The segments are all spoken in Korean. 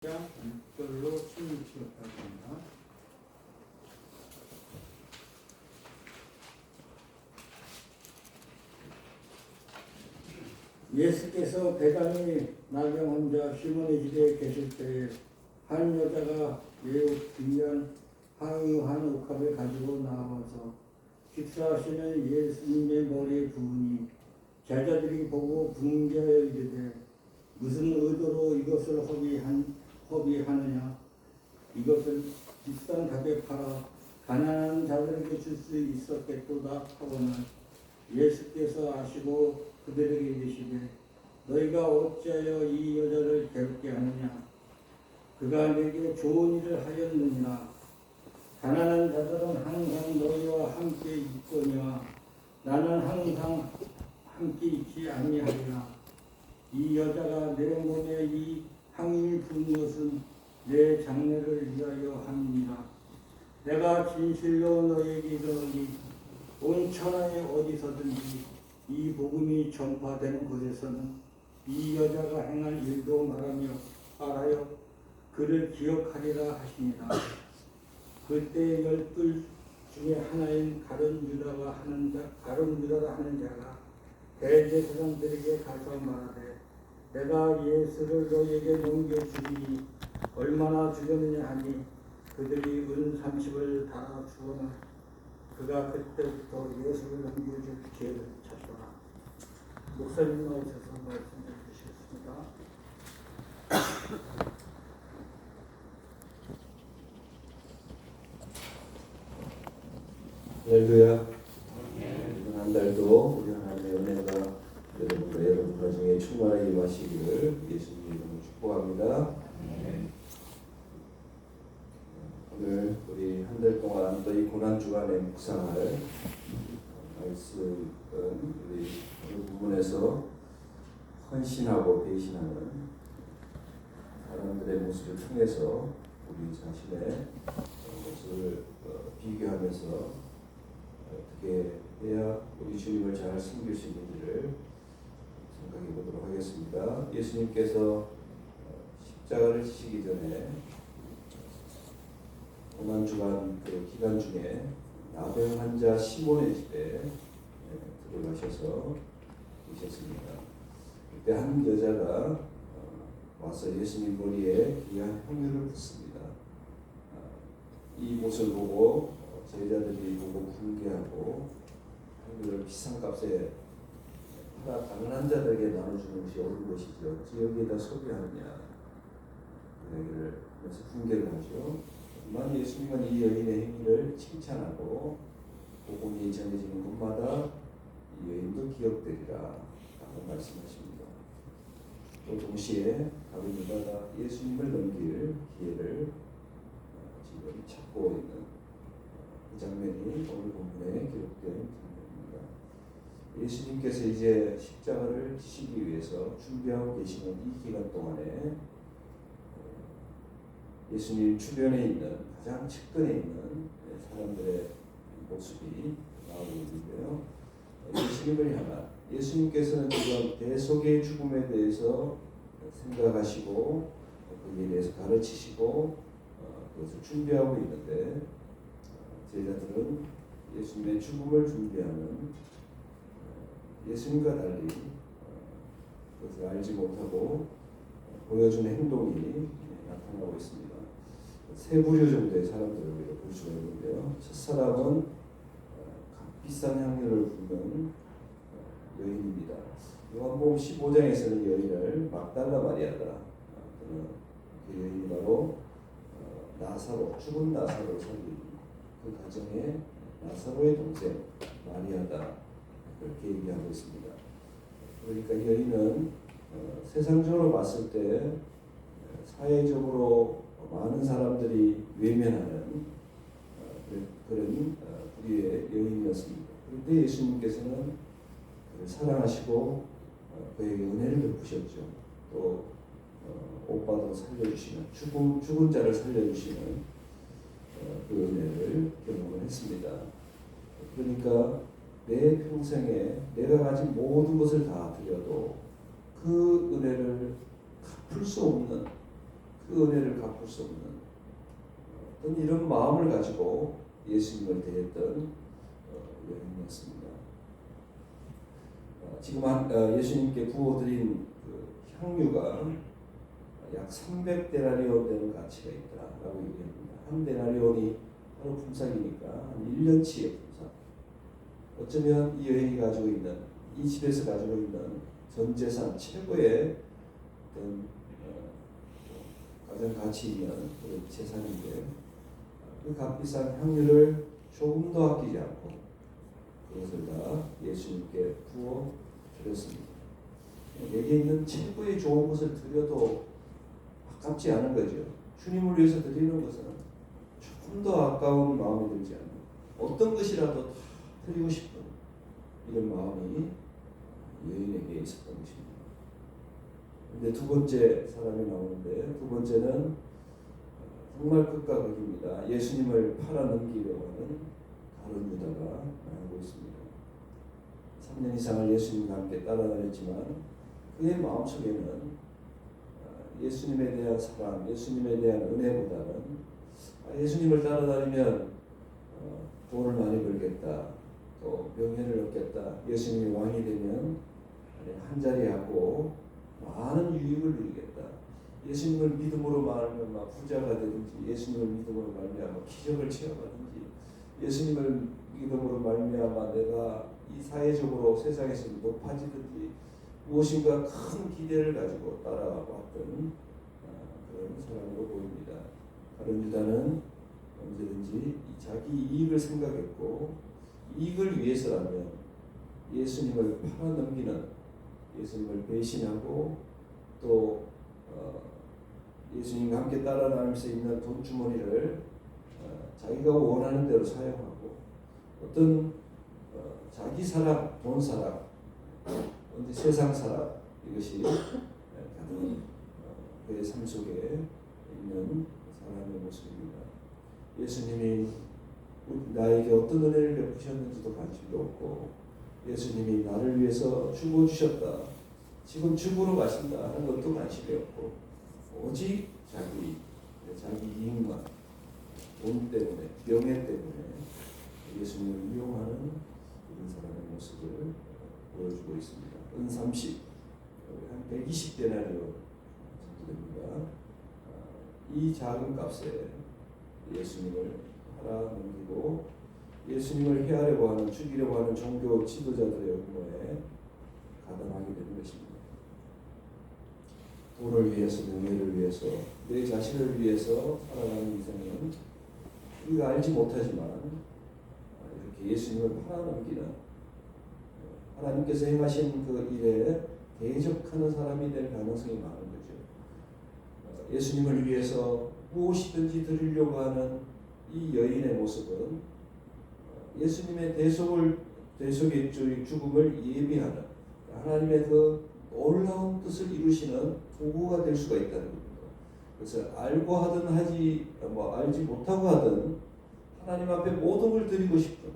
별로 침을 치웠다고 합니다. 예수께서 베다니 나병 환자 시몬의 집에 계실 때에 한 여자가 매우 귀한 향유한 옥합을 가지고 나와서 식사하시는 예수님의 머리에 부으니 제자들이 보고 분개하여 이르되 무슨 의도로 이것을 허비하느냐. 이것을 비싼 값에 팔아 가난한 자들에게 줄 수 있었겠도다 하고는 예수께서 아시고 그들에게 이르시되 너희가 어찌하여 이 여자를 괴롭게 하느냐. 그가 내게 좋은 일을 하였느니라. 가난한 자들은 항상 너희와 함께 있거니와 나는 항상 함께 있지 아니하리라. 이 여자가 내 몸에 이 향유를 부은 것은 내 장례를 위하여 함이니라. 내가 진실로 너희에게 이르노니 온 천하에 어디서든지 이 복음이 전파되는 곳에서는 이 여자가 행한 일도 말하여 그를 기억하리라 하시니라. 그때 12 중에 하나인 가룟 유다라 하는 자가 대제사장들에게 가서 말하되 내가 예수를 너희에게 넘겨주리니 얼마나 주겠느냐 하니 그들이 은 30을 달아 주거나 그가 그때부터 예수를 넘겨줄 기회를 찾더라. 목사님 나오셔서 말씀해 주시겠습니다. 할렐루야. 이번 한 달도 우리 하나님의 은혜가 여러분 가정에 충만하게 임하시기를 예수님 이름으로 축복합니다. 오늘 우리 한 달 동안 또 이 고난 주간에 묵상할 말씀은 우리 오늘 부분에서 헌신하고 배신하는 사람들의 모습을 통해서 우리 자신의 모습을 비교하면서 어떻게 해야 우리 주님을 잘 섬길 수 있는지를 생각해 보도록 하겠습니다. 예수님께서 십자가를 지시기 전에 고난주간 그 기간 중에 나병 환자 시몬의 집에 들어가셔서 계셨습니다. 그때 한 여자가 와서 예수님 머리에 귀한 향유를 붓습니다. 이 모습을 보고 제자들이 보고 분개하고 향유를 비싼 값에 가난한 자들에게 나눠주는 것이 옳은 것이죠. 어찌 여기에다 소비하느냐 그 얘기를 하면서 분개를 하죠. 하지만 예수님은 이 여인의 행위를 칭찬하고 복음이 전해지는 곳마다 이 여인도 기억되리라 라고 말씀하십니다. 또 동시에 가룟 유다가 예수님을 넘길 기회를 지금 찾고 있는 이 장면이 오늘 본문에 기록된 장면입니다. 예수님께서 이제 십자가를 지시기 위해서 준비하고 계시는 이 기간 동안에 예수님 주변에 있는 가장 측근에 있는 사람들의 모습이 나오고 있는데요. 예수님을 향한 예수님께서는 지금 대속의 죽음에 대해서 생각하시고 거기에 대해서 가르치시고 그것을 준비하고 있는데 제자들은 예수님의 죽음을 준비하는 예수님과 달리 그것을 알지 못하고 보여주는 행동이 나타나고 있습니다. 세 부류 정도의 사람들을 우리가 볼 수가 있는데요. 첫 사람은 비싼 향유를 부는 여인입니다. 요한복음 15장에서는 여인을 막달라 마리아다. 그 여인이 바로 나사로, 죽은 나사로를 살린 그 가정의 나사로의 동생 마리아다. 그렇게 얘기하고 있습니다. 그러니까 이 여인은 세상적으로 봤을 때 사회적으로 많은 사람들이 외면하는 그런 부류의 여인이었습니다. 그런데 예수님께서는 그를 사랑하시고 그에게 은혜를 베푸셨죠. 또 오빠도 살려주시는 죽은 자를 살려주시는 그 은혜를 경험을 했습니다. 그러니까 내 평생에 내가 가진 모든 것을 다 드려도 그 은혜를 갚을 수 없는 그 은혜를 갚을 수 없는 어떤 이런 마음을 가지고 예수님을 대했던 여인이었습니다. 지금 예수님께 부어드린 그 향유가 약 300데나리온 되는 가치가 있다라고 얘기합니다. 한 데나리온이 하루 품삯이니까 한 1년치의 품삯. 어쩌면 이 여인이 가지고 있는, 이 집에서 가지고 있는 전 재산 최고의 어떤 가장 가치 있는 그런 재산인데, 그 값비싼 향유를 조금 더 아끼지 않고 그것을 다 예수님께 부어 드렸습니다. 여기에 있는 최고의 좋은 것을 드려도 아깝지 않은 거죠. 주님을 위해서 드리는 것은 조금 더 아까운 마음이 들지 않는, 어떤 것이라도 다 드리고 싶은 이런 마음이 여인에게 있었던 것입니다. 근데 두 번째 사람이 나오는데, 두 번째는 정말 극과 극입니다. 예수님을 팔아넘기려고 하는 다른 유다가 나오고 있습니다. 3년 이상을 예수님과 함께 따라다녔지만 그의 마음속에는 예수님에 대한 사랑, 예수님에 대한 은혜보다는 예수님을 따라다니면 돈을 많이 벌겠다, 또 명예를 얻겠다, 예수님이 왕이 되면 한 자리 하고 많은 유익을 누리겠다, 예수님을 믿음으로 말하면 부자가 되든지, 예수님을 믿음으로 말미암아 기적을 체험하든지, 예수님을 믿음으로 말미암아 내가 이 사회적으로 세상에서 높아지든지, 무엇인가 큰 기대를 가지고 따라왔던 그런 사람으로 보입니다. 다른 유다는 언제든지 자기 이익을 생각했고, 이익을 위해서라면 예수님을 팔아넘기는, 예수님을 배신하고 또 예수님과 함께 따라다닐 수 있는 돈 주머니를 자기가 원하는 대로 사용하고, 어떤 자기 사랑, 돈 사랑, 세상 사랑, 이것이 가장 그의 삶 속에 있는 사람의 모습입니다. 예수님이 나에게 어떤 은혜를 베푸셨는지도 관심도 없고, 예수님이 나를 위해서 죽어주셨다, 지금 죽으러 가신다 하는 것도 관심이 없고, 오직 자기 이익만, 돈 때문에, 명예 때문에 예수님을 이용하는 이런 사람의 모습을 보여주고 있습니다. 은30, 한 120데나리온 정도 됩니다. 이 작은 값에 예수님을 팔아넘기고 예수님을 해하려고 하는, 죽이려고 하는 종교 지도자들의 음모에 가담하게 되는 것입니다. 돈을 위해서, 명예를 위해서, 내 자신을 위해서 살아가는 인생은 우리가 알지 못하지만 이렇게 예수님을 팔아넘기는, 하나님께서 행하신 그 일에 대적하는 사람이 될 가능성이 많은 거죠. 예수님을 위해서 무엇이든지 드리려고 하는 이 여인의 모습은 예수님의 대속의 죽음을 예비하는, 하나님의 그 놀라운 뜻을 이루시는 도구가 될 수가 있다는 겁니다. 그래서 알고 하든 알지 못하고 하든 하나님 앞에 모든 걸 드리고 싶은,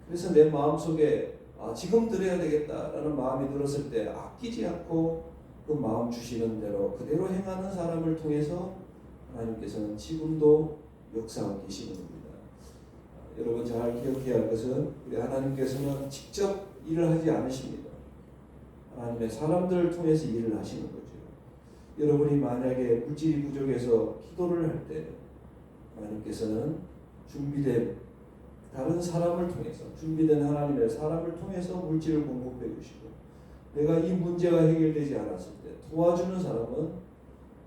그래서 내 마음속에 지금 드려야 되겠다라는 마음이 들었을 때 아끼지 않고 그 마음 주시는 대로 그대로 행하는 사람을 통해서 하나님께서는 지금도 역사하고 계시는 겁니다. 여러분 잘 기억해야 할 것은, 우리 하나님께서는 직접 일을 하지 않으십니다. 하나님의 사람들을 통해서 일을 하시는 거죠. 여러분이 만약에 물질이 부족해서 기도를 할 때 하나님께서는 준비된 다른 사람을 통해서, 준비된 하나님의 사람을 통해서 물질을 공급해 주시고, 내가 이 문제가 해결되지 않았을 때 도와주는 사람은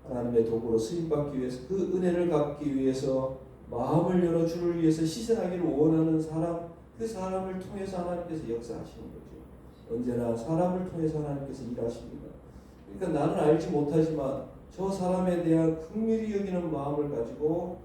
하나님의 도구로 쓰임받기 위해서, 그 은혜를 갚기 위해서 마음을 열어 주를 위해서 희생하기를 원하는 사람, 그 사람을 통해서 하나님께서 역사하시는 거죠. 언제나 사람을 통해서 하나님께서 일하십니다. 그러니까 나는 알지 못하지만 저 사람에 대한 긍휼히 여기는 마음을 가지고,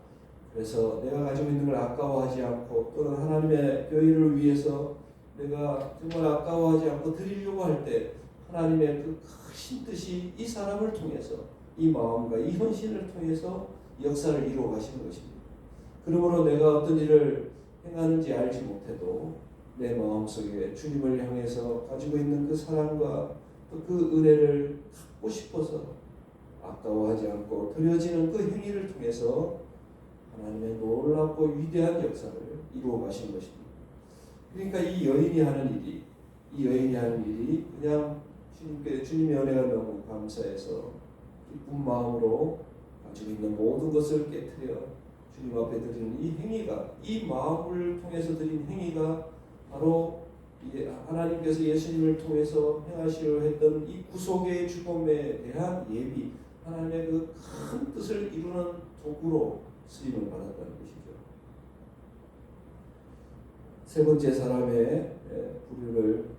그래서 내가 가지고 있는 걸 아까워하지 않고, 또는 하나님의 교회를 위해서 내가 정말 아까워하지 않고 드리려고 할 때 하나님의 그 크신 뜻이 이 사람을 통해서, 이 마음과 이 헌신을 통해서 역사를 이루어 가시는 것입니다. 그러므로 내가 어떤 일을 행하는지 알지 못해도 내 마음속에 주님을 향해서 가지고 있는 그 사랑과 또 그 은혜를 갖고 싶어서 아까워하지 않고 드려지는 그 행위를 통해서 하나님의 놀랍고 위대한 역사를 이루어 가신 것입니다. 그러니까 이 여인이 하는 일이 그냥 주님의 은혜가 너무 감사해서 기쁜 마음으로 가지고 있는 모든 것을 깨트려 주님 앞에 드리는 이 행위가, 이 마음을 통해서 드린 행위가 바로 하나님께서 예수님을 통해서 행하시려 했던 이 구속의 죽음에 대한 예비, 하나님의 그 큰 뜻을 이루는 도구로 쓰임을 받았다는 것이죠. 세 번째 사람의 부류를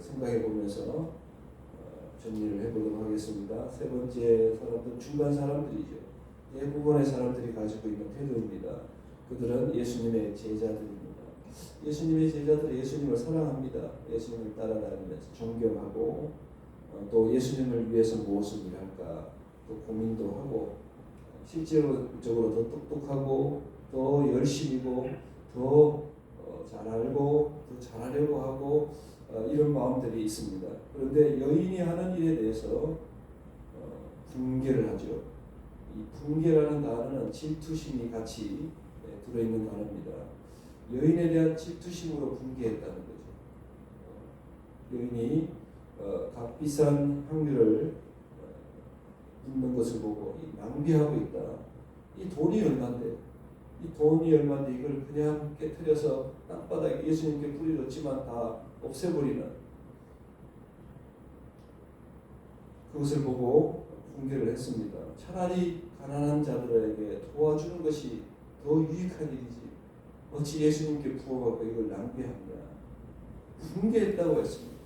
생각해 보면서 정리를 해보도록 하겠습니다. 세 번째 사람들은 중간 사람들이죠. 대부분의 사람들이 가지고 있는 태도입니다. 그들은 예수님의 제자들입니다. 예수님의 제자들은 예수님을 사랑합니다. 예수님을 따라다니면서 존경하고 또 예수님을 위해서 무엇을 일할까 또 고민도 하고 실제로적으로 더 똑똑하고 더 열심이고 더 잘 알고 더 잘하려고 하고 이런 마음들이 있습니다. 그런데 여인이 하는 일에 대해서 분개를 하죠. 이 분개라는 단어는 질투심이 같이 들어있는 단어입니다. 여인에 대한 질투심으로 분개했다는 거죠. 여인이 값비싼 향유를 붓는 것을 보고 낭비하고 있다. 이 돈이 얼마인데? 이걸 그냥 깨트려서 땅바닥에 예수님께 뿌려줬지만 다 없애버리는, 그것을 보고 분개를 했습니다. 차라리 가난한 자들에게 도와주는 것이 더 유익한 일이지 어찌 예수님께 부어갖고 이걸 낭비하냐. 분개했다고 했습니다.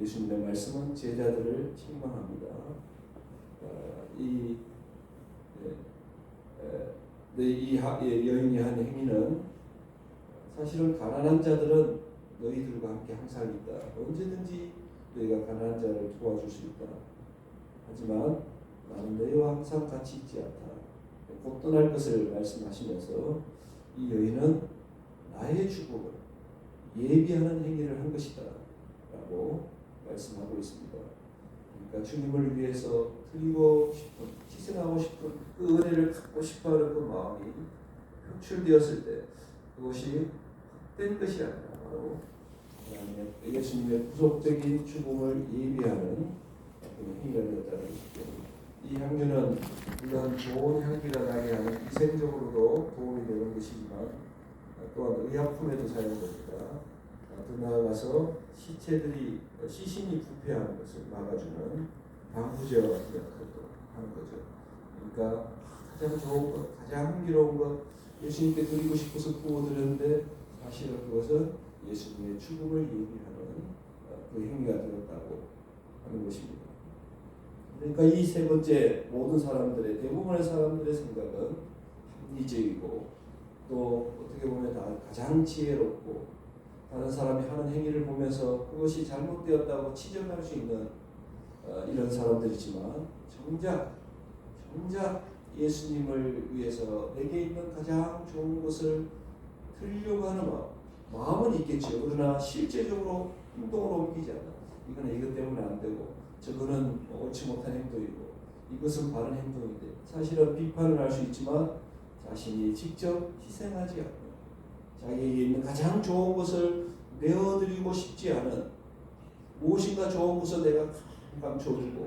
예수님의 말씀은 제자들을 책망합니다. 이 여인이 한 행위는 사실은 가난한 자들은 너희들과 함께 항상 있다. 언제든지 너희가 가난한 자를 도와줄 수 있다. 하지만 나는 너희와 항상 같이 있지 않다. 곧 떠날 것을 말씀하시면서 이 여인은 나의 죽음을 예비하는 행위를 한 것이다 라고 말씀하고 있습니다. 그러니까 주님을 위해서 드리고 싶은, 희생하고 싶은 그 은혜를 갖고 싶어하는 그 마음이 표출되었을 때 그것이 헛된 것이 아니라 바로 예수님의 구속적인 죽음을 예비하는 행위가 되었다는 것이죠. 이 향유는 물론 좋은 향기가 나게 하는 위생적으로도 도움이 되는 것이지만 또한 의약품에도 사용됩니다. 더 나아가서 시신이 부패하는 것을 막아주는 방부제와 같은 역할도 하는 거죠. 그러니까 가장 좋은 것, 가장 흥미로운 것, 예수님께 드리고 싶어서 구워드렸는데 사실은 그것은 예수님의 죽음을 예비하는 그 행위가 되었다고 하는 것입니다. 그러니까 이 세 번째 모든 사람들의, 대부분의 사람들의 생각은 합리적이고 또 어떻게 보면 다 가장 지혜롭고 다른 사람이 하는 행위를 보면서 그것이 잘못되었다고 지적할 수 있는 이런 사람들이지만 정작 예수님을 위해서 내게 있는 가장 좋은 것을 드리려고 하는 마음은 있겠죠. 그러나 실제적으로 행동으로 옮기지 않아. 이거는 이것 때문에 안 되고 저거는 옳지 못한 행동이고 이것은 바른 행동인데 사실은 비판을 할 수 있지만 자신이 직접 희생하지 않고 자기에게 있는 가장 좋은 것을 내어드리고 싶지 않은 무엇인가 좋은 것을 내가 감춰주고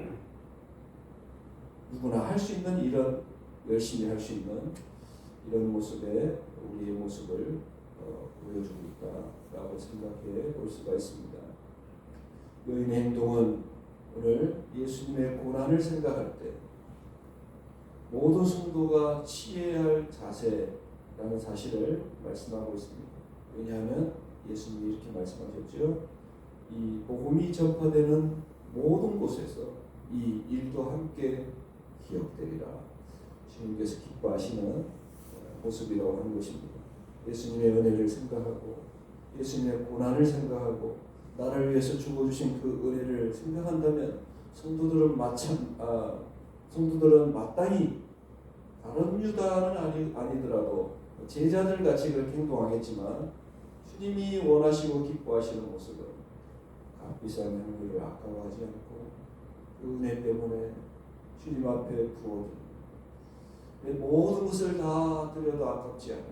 누구나 할 수 있는 이런 열심히 할 수 있는 이런 모습에 우리의 모습을 보여주고 있다라고 생각해 볼 수가 있습니다. 여인의 행동은 오늘 예수님의 고난을 생각할 때 모든 성도가 취해야 할 자세라는 사실을 말씀하고 있습니다. 왜냐하면 예수님이 이렇게 말씀하셨죠. 이 복음이 전파되는 모든 곳에서 이 일도 함께 기억되리라. 주님께서 기뻐하시는 모습이라고 하는 것입니다. 예수님의 은혜를 생각하고 예수님의 고난을 생각하고 나를 위해서 죽어주신 그 은혜를 생각한다면 성도들은 마땅히 다른 유다는 아니더라도 제자들 같이 그렇게 행동하겠지만 주님이 원하시고 기뻐하시는 모습은 값비싼 향유를 아까워하지 않고 그 은혜 때문에 주님 앞에 부어드립니다. 내 모든 것을 다 드려도 아깝지 않은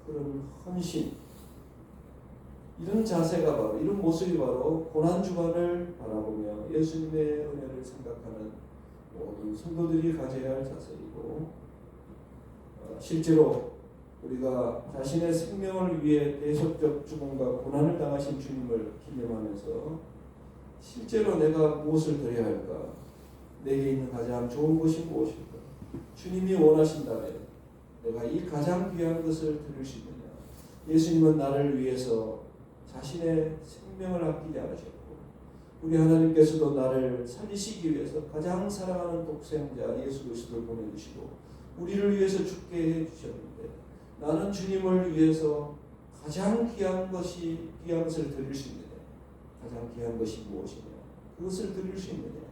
그런 헌신, 이런 자세가 바로, 이런 모습이 바로 고난주간을 바라보며 예수님의 은혜를 생각하는 모든 성도들이 가져야 할 자세이고, 실제로 우리가 자신의 생명을 위해 대속적 죽음과 고난을 당하신 주님을 기념하면서 실제로 내가 무엇을 드려야 할까? 내게 있는 가장 좋은 것이 무엇일까? 주님이 원하신다면 내가 이 가장 귀한 것을 드릴 수 있느냐? 예수님은 나를 위해서 자신의 생명을 아끼지 않으셨고, 우리 하나님께서도 나를 살리시기 위해서 가장 사랑하는 독생자 예수 그리스도를 보내주시고 우리를 위해서 죽게 해주셨는데, 나는 주님을 위해서 가장 귀한 것을 드릴 수 있느냐? 가장 귀한 것이 무엇이냐? 그것을 드릴 수 있느냐?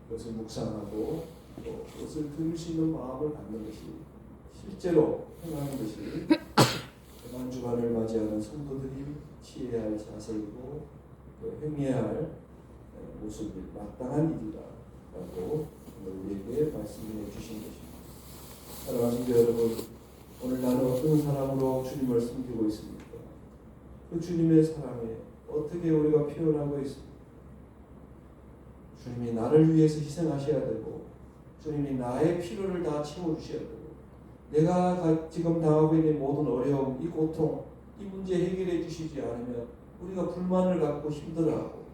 그것을 묵상하고 또 그것을 드릴 수 있는 마음을 갖는 것이 실제로 행하는 것이 고난주간을 맞이하는 성도들이 취해야 할 자세이고 또 행해야 할 모습이 마땅한 일이다라고 우리에게 말씀해 주신 것입니다. 사랑하는 성도 여러분, 오늘 나는 어떤 사람으로 주님을 섬기고 있습니까? 그 주님의 사랑에 어떻게 우리가 표현하고 있습니까? 주님이 나를 위해서 희생하셔야 되고, 주님이 나의 필요를 다 채워주셔야 되고, 내가 지금 당하고 있는 모든 어려움, 이 고통, 이 문제 해결해 주시지 않으면 우리가 불만을 갖고 힘들어하고,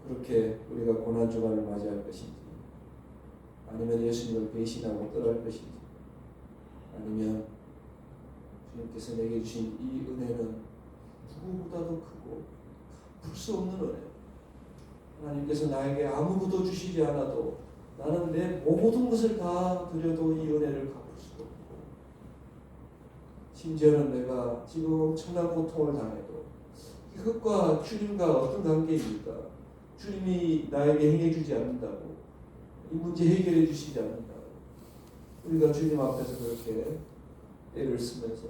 그렇게 우리가 고난주간을 맞이할 것인지, 아니면 예수님을 배신하고 떠날 것인지, 아니면 주님께서 내게 주신 이 은혜는 누구보다도 크고 갚을 수 없는 은혜, 하나님께서 나에게 아무것도 주시지 않아도 나는 내 모든 것을 다 드려도 이 은혜를 갚을 수도 없고, 심지어는 내가 지금 엄청난 고통을 당해도 이것과 주님과 어떤 관계입니까? 주님이 나에게 행해주지 않는다고, 이 문제 해결해 주시지 않는다고 우리가 주님 앞에서 그렇게 애를 쓰면서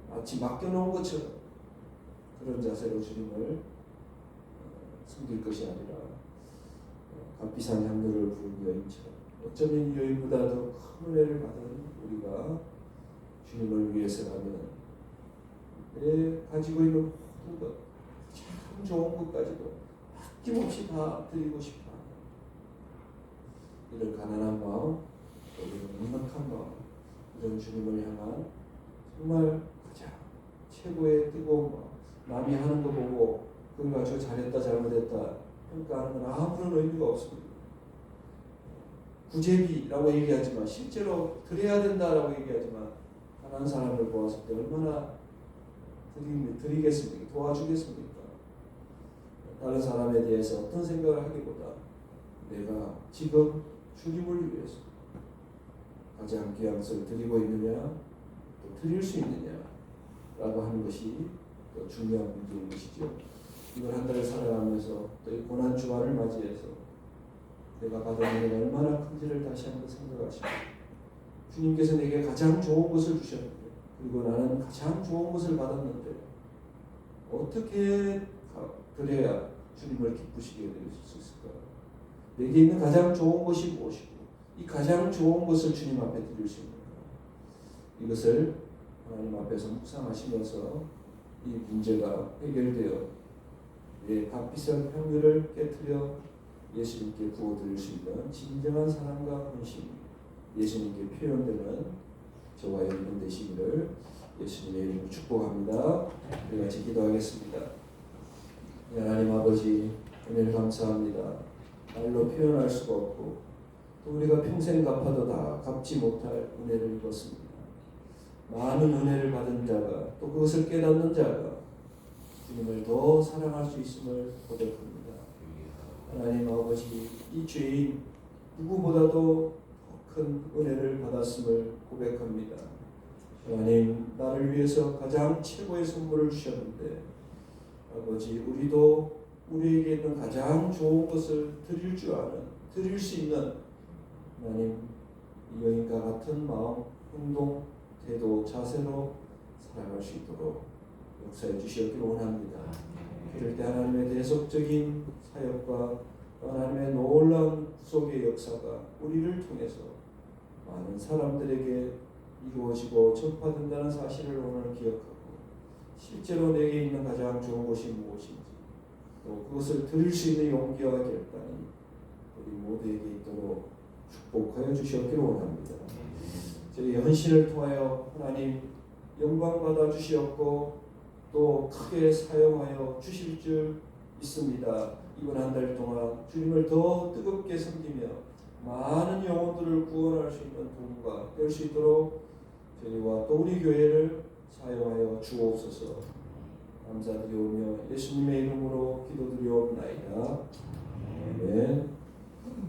마치 맡겨놓은 것처럼 그런 자세로 주님을 숨길 것이 아니라 값비싼 향유를 부은 여인처럼, 어쩌면 이 여인보다도 큰 은혜를 받은 우리가 주님을 위해서라면 내 가지고 있는 모든 것, 참 좋은 것까지도 아낌없이 다 드리고 싶어 하는 이런 가난한 마음, 이런 넉넉한 마음, 이런 주님을 향한 정말 가장 최고의 뜨거운 마음, 남이 하는 거 보고 그걸 가지고 잘했다 잘못했다 평가하는 건 아무런 의미가 없습니다. 구제비라고 얘기하지만 실제로 드려야 된다라고 얘기하지만 가난한 사람을 보았을 때 얼마나 드리겠습니까? 도와주겠습니까? 다른 사람에 대해서 어떤 생각을 하기보다 내가 지금 주님을 위해서 가장 귀한 것을 드리고 있느냐, 또 드릴 수 있느냐라고 하는 것이 또 중요한 문제인 것이죠. 이걸 한 달을 살아가면서 또 이 고난 주간을 맞이해서 내가 받은 은혜가 얼마나 큰지를 다시 한번 생각하시고, 주님께서 내게 가장 좋은 것을 주셨는데, 그리고 나는 가장 좋은 것을 받았는데 어떻게 드려야 주님을 기쁘시게 될 수 있을까? 내게 있는 가장 좋은 것이 무엇이고 이 가장 좋은 것을 주님 앞에 드릴 수 있는가? 이것을 하나님 앞에서 묵상하시면서 이 문제가 해결되어 내 값비싼 향유를 깨뜨려 예수님께 부어드릴 수 있는 진정한 사랑과 헌신이 예수님께 표현되는 저와 여러분 되시기를 예수님의 이름으로 축복합니다. 우리 같이 기도하겠습니다. 하나님 아버지, 은혜를 감사합니다. 말로 표현할 수가 없고 또 우리가 평생 갚아도 다 갚지 못할 은혜를 입었습니다. 많은 은혜를 받은 자가 또 그것을 깨닫는 자가 주님을 더 사랑할 수 있음을 고백합니다. 하나님 아버지, 이 죄인 누구보다도 큰 은혜를 받았음을 고백합니다. 하나님, 나를 위해서 가장 최고의 선물을 주셨는데 아버지, 우리도 우리에게 있는 가장 좋은 것을 드릴 줄 아는, 드릴 수 있는 하나님, 이 여인과 같은 마음, 행동, 태도, 자세로 살아갈 수 있도록 역사해 주시기를 원합니다. 그럴 때 하나님의 대속적인 사역과 하나님의 놀라운 구속의 역사가 우리를 통해서 많은 사람들에게 이루어지고 전파된다는 사실을 오늘 기억하고 실제로 내게 있는 가장 좋은 것이 무엇인지 또 그것을 드릴 수 있는 용기와 결단이 우리 모두에게 있도록 축복하여 주시기를 원합니다. 저희 헌신을 통하여 하나님 영광 받아 주시었고 또 크게 사용하여 주실 줄 믿습니다. 이번 한 달 동안 주님을 더 뜨겁게 섬기며 많은 영혼들을 구원할 수 있는 도구가 될 수 있도록 저희와 또 우리 교회를 사용하여 주옵소서. 감사드리오며 예수님의 이름으로 기도드리옵나이다. 아멘.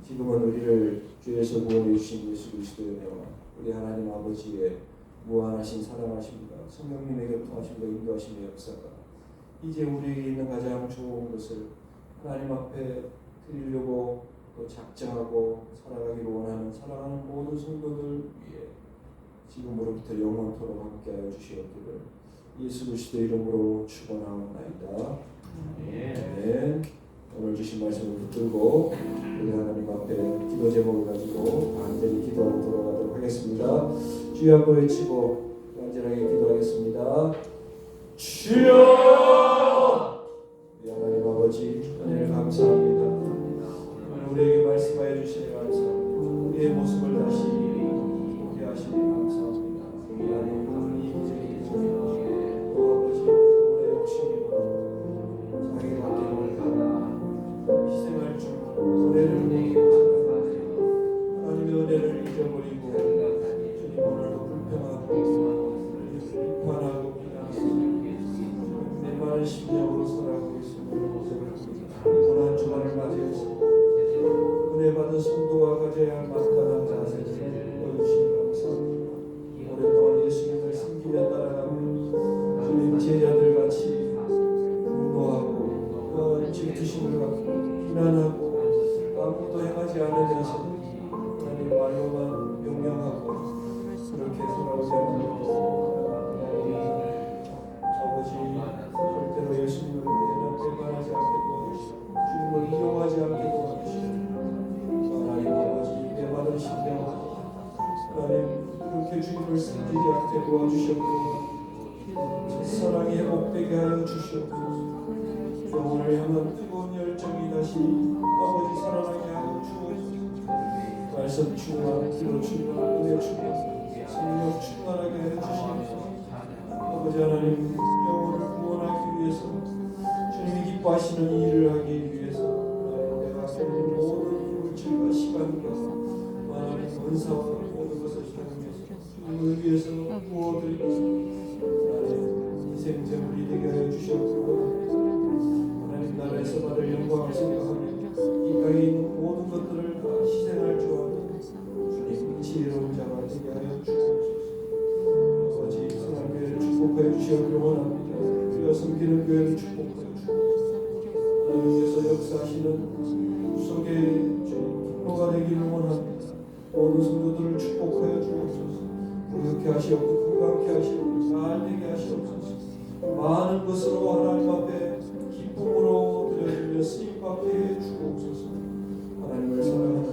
지금은 우리를 주에서 구원해 주신 예수 그리스도의 명화 우리 하나님 아버지의 무한하신 사랑하심과 성령님에게 통하심과 인도하심의 역사가 이제 우리에게 있는 가장 좋은 것을 하나님 앞에 드리려고 또 작정하고 살아가기를 원하는 사랑하는 모든 성도들 위해 지금으로부터 영원토록 함께하여 주시옵기를 예수 그리스도의 이름으로 축원하옵나이다. 아멘. 오늘 주신 말씀을 붙들고 우리 하나님 앞에 기도 제목을 가지고 간절히 기도하고 돌아가도록 하겠습니다. 주여 한번 외치고 간절하게 기도하겠습니다. 주여! 우리 하나님 아버지 은혜를 감사합니다. 오늘 우리에게 말씀하여 주시니 감사합니다. 우리의 모습을 다시 보게 하시니 감사합니다. 우리 하나님 또 아버지 그분의 욕심으로 자기밖에 모르고 희생할 줄 은혜를 하나님의 은혜를 잊어버리고 주님 오늘도 불평하고 비판하고 내 많은 심령으로 살아가고 있습니다. 오늘 한 주간을 맞이해서 은혜 받은 성도와 가져야 할 마땅한 자세를 보여주시니 감사합니다. 오랫동안 예수님을 섬기며 따라가며 주님 제자들 같이 분노하고 질투심을 갖고 비난하고 아무도 행하지 않으면서 하나님 말로만 명령하고 그렇게 살아오지 않는 아버지 절대로 예수님을 배반하지 않게 도와주시고 주님을 이용하지 않게 도와주시고 하나님 아버지 배반을 신뢰하고 하나님 그렇게 주님을 섬기지 않게 도와주셨고 사랑이 회복되게 하여 주시옵소서. 영혼을 향한 뜨거운 열정이 다시 아버지 살아나게 하여 주옵소서. 말씀 충만, 기도 충만, 은혜 충만, 성령 충만하게 하여 주시옵소서. 아버지 하나님 영혼을 구원하기 위해서 주님이 기뻐하시는 일을 하기 위해서 하나님 내가 드린 모든 물질과 시간과 하나님 은사와 모든 것을 사용해서 주님을 위해서 구워드리고 하나님 희생제물이 되게 하여 주시옵소서. 하나님 나라에서 받을 영광을 생각하며 이 땅에 있는 모든 것들을 다 희생할 줄 아는 주님 지혜로운 자가 되게 하여 주옵소서. 아버지 성함교회를 축복하여 주시옵기를 원합니다. 우리가 섬기는 교회를 축복하여 주옵소서. 하나님께서 역사하시는 속에 축복가 되기를 원합니다. 모든 성도들을 축복하여 주옵소서. 부유케 하시옵고 건강케 하시옵고 잘되게 하시옵소서. 많은 것으로 하나님 앞에 기쁨으로 드려주며 쓰임받게 해 주옵소서. 하나님을 사랑하는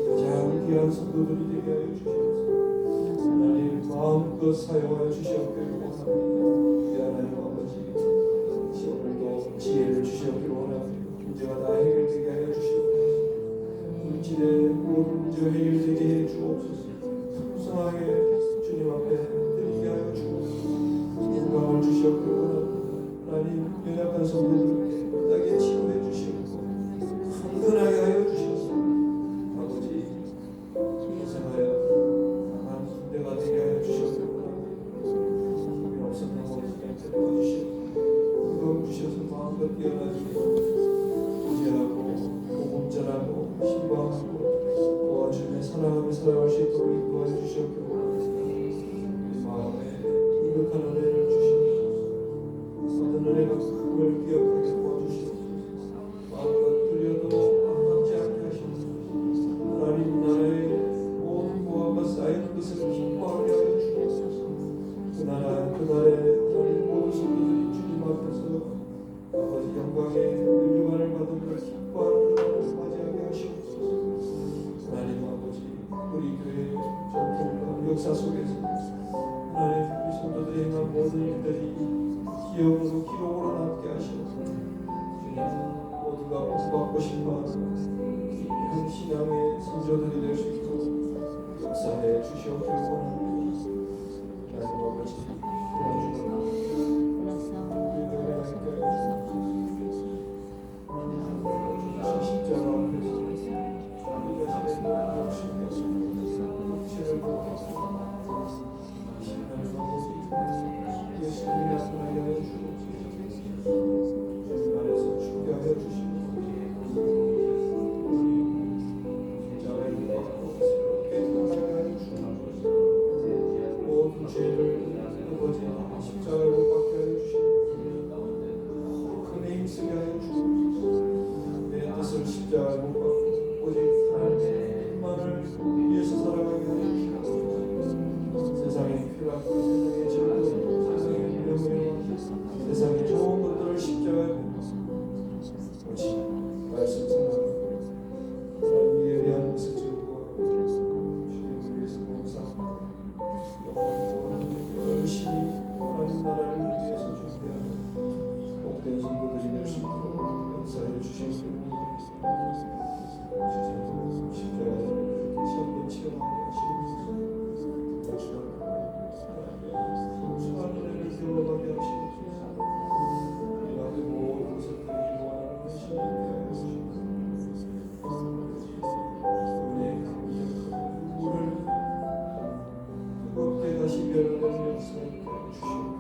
가장 귀한 성도들이 되게 하여 주시옵소서. 하나님 마음껏 사용하여 주시옵기를 원합니다. 우리 하나님 아버지 오늘도 지혜를 주시옵기를 원합니다. 문제가 다 해결되게 하여 주시옵소서. 물질의 모든 문제가 해결되게 해 주옵소서. 풍성하게 주님 앞에 드리게 하여 주옵소서. 건강을 주시옵기를 원합니다. 하나님 연약한 성도들을 깨끗하게 치료해 주시옵고 강건하게 하여 주시옵소서. 아버지 고생하여 강한 군대가 되게 하여 주시옵기를 원합니다. 힘이 없었던 모습에 데려가 주시옵고 건강 주셔서 마음껏 뛰어나지게 구제하고 복음전하고 신방하고 도와주며 사랑하며 살아갈 수 있도록 인도하여 주시옵기를 원합니다. 우리 마음에 이룩한 은혜를 주시옵소서. 받은 은혜가 그걸 기억하게 도와주시옵소서. 마음껏 드려도 아깝지 않게 하시옵소서. 하나님 나라의 모든 보화가 쌓이는 것을 기뻐하게 하여 주옵소서. 그 나라 그 날에 하나님 모든 성도들이 역사 속에서 하나님 우리 성도들이 행한 모든 일들이 기억으로 기록으로 남게 하시고 주님 모두가 복받고 싶어하는 한 신앙의 선조들이 될 수 있도록 역사해 주시옵기를 원합니다. 하나님 아버지 십자가 앞에서 우리 자신의 목숨을 죄를 보고 예수님이 나타나게 하여 주옵소서. 주님 안에서 죽게 하여 주시옵소서. 십자가의 무게로 새롭게 태어나게 하여 주옵소서. 모든 죄를 아버지 십자가에 못 박게 하여 주시옵소서. 큰에 힘쓰게 하여 주옵소서. 내 뜻을 십자가에 못 박고 오직 하나님만을 위해서 살아가게 하여 주옵소서. 세상에 필요하고 세상에 즐거운 세상에 명예와 세상에 좋은 것들을 십자가에 오직 말씀 생각하고 하나님 예배하는 것을 즐거워하고 주님을 위해서 봉사하고 열심히 하나님 나라를 위해서 준비하는 복된 성도들이 될 수 있도록 역사해 주시옵소서. 십자가를 그렇게 시험도 체험하게 하시옵소서. 수많은 은혜를 들어가게 하시옵소서. 이 앞에 모든 것을 드리기 원하는 것이 하여 주시옵소서. 우리의 강력한 물을 뜨겁게 다시 변화되는 역사에 있게 하여 주시옵소서.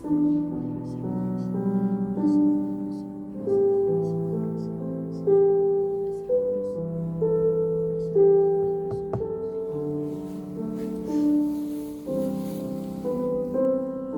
있습니다.